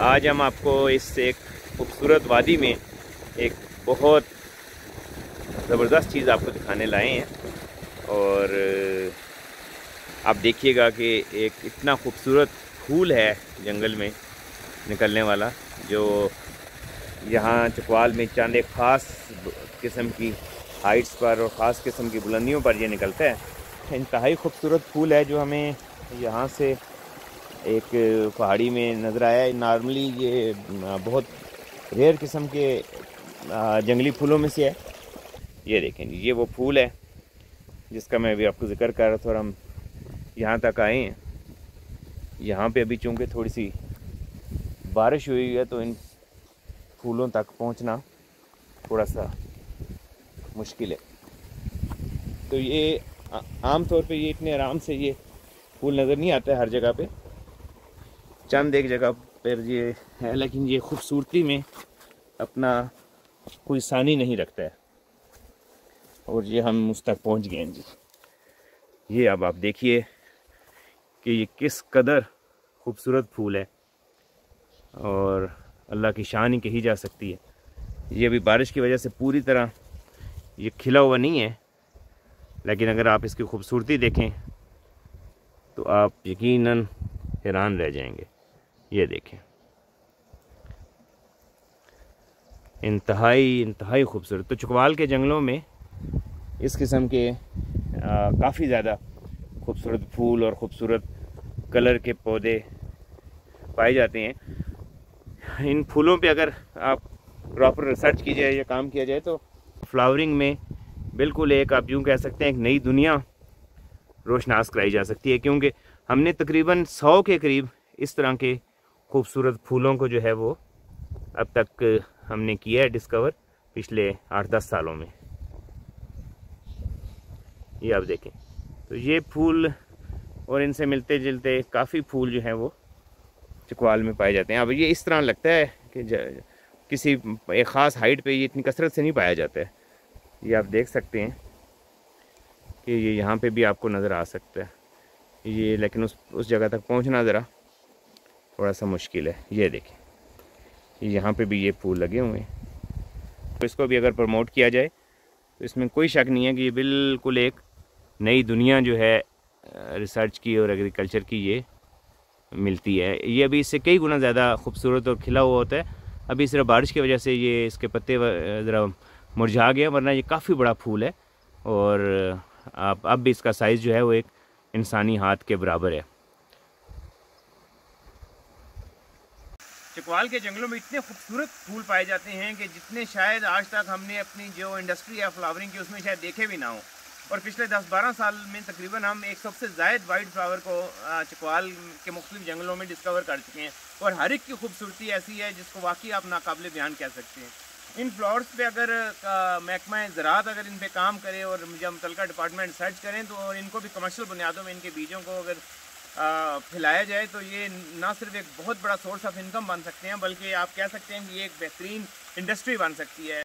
आज हम आपको इस एक खूबसूरत वादी में एक बहुत ज़बरदस्त चीज़ आपको दिखाने लाए हैं। और आप देखिएगा कि एक इतना खूबसूरत फूल है जंगल में निकलने वाला, जो यहाँ चकवाल में चंद एक ख़ास किस्म की हाइट्स पर और ख़ास किस्म की बुलंदियों पर ये निकलता है। इंतहाई खूबसूरत फूल है जो हमें यहाँ से एक पहाड़ी में नज़र आया। नॉर्मली ये बहुत रेयर किस्म के जंगली फूलों में से है। ये देखें, ये वो फूल है जिसका मैं अभी आपको ज़िक्र कर रहा था। और हम यहाँ तक आए हैं। यहाँ पे अभी चूँकि थोड़ी सी बारिश हुई है तो इन फूलों तक पहुँचना थोड़ा सा मुश्किल है। तो ये आम तौर पे ये इतने आराम से ये फूल नज़र नहीं आता है हर जगह पे, चंद एक जगह पर ये है, लेकिन ये खूबसूरती में अपना कोई सानी नहीं रखता है। और ये हम उस तक पहुंच गए हैं जी। ये अब आप देखिए कि ये किस कदर खूबसूरत फूल है और अल्लाह की शान ही कही जा सकती है। ये अभी बारिश की वजह से पूरी तरह ये खिला हुआ नहीं है, लेकिन अगर आप इसकी खूबसूरती देखें तो आप यकीनन हैरान रह जाएंगे। ये देखें, इंतहाई खूबसूरत। तो चकवाल के जंगलों में इस किस्म के काफ़ी ज़्यादा खूबसूरत फूल और ख़ूबसूरत कलर के पौधे पाए जाते हैं। इन फूलों पे अगर आप प्रॉपर रिसर्च की जाए या काम किया जाए तो फ्लावरिंग में बिल्कुल एक, आप यूँ कह सकते हैं, एक नई दुनिया रोशनास कराई जा सकती है। क्योंकि हमने तकरीबन 100 के करीब इस तरह के खूबसूरत फूलों को जो है वो अब तक हमने किया है डिस्कवर पिछले 8-10 सालों में। ये आप देखें, तो ये फूल और इनसे मिलते जुलते काफ़ी फूल जो हैं वो चकवाल में पाए जाते हैं। अब ये इस तरह लगता है कि किसी एक ख़ास हाइट पे ये इतनी कसरत से नहीं पाया जाता है। ये आप देख सकते हैं कि ये यहाँ पे भी आपको नज़र आ सकता है ये, लेकिन उस जगह तक पहुँचना ज़रा थोड़ा सा मुश्किल है। ये देखें, यहाँ पे भी ये फूल लगे हुए हैं। तो इसको भी अगर प्रमोट किया जाए तो इसमें कोई शक नहीं है कि ये बिल्कुल एक नई दुनिया जो है रिसर्च की और एग्रीकल्चर की ये मिलती है। ये अभी इससे कई गुना ज़्यादा खूबसूरत और खिला हुआ होता है। अभी सिर्फ बारिश की वजह से ये इसके पत्ते ज़रा मुरझा गया, वरना ये काफ़ी बड़ा फूल है। और आप अब भी इसका साइज़ जो है वो एक इंसानी हाथ के बराबर है। चकवाल के जंगलों में इतने खूबसूरत फूल पाए जाते हैं कि जितने शायद आज तक हमने अपनी जो इंडस्ट्री है फ्लावरिंग की उसमें शायद देखे भी ना हो। और पिछले 10-12 साल में तकरीबन हम 100 से ज़ायद वाइल्ड फ्लावर को चकवाल के मुख्तलिफ जंगलों में डिस्कवर कर चुके हैं। और हर एक की खूबसूरती ऐसी है जिसको वाकई आप नाकाबिले बयान कह सकते हैं। इन फ्लावर्स पे अगर महकमा ज़राअत अगर इन पे काम करे और जब मुतल्लिका डिपार्टमेंट सर्च करें तो और इनको भी कमर्शियल बुनियादों में इनके बीजों को अगर फैलाया जाए तो ये ना सिर्फ एक बहुत बड़ा सोर्स ऑफ इनकम बन सकते हैं, बल्कि आप कह सकते हैं कि ये एक बेहतरीन इंडस्ट्री बन सकती है।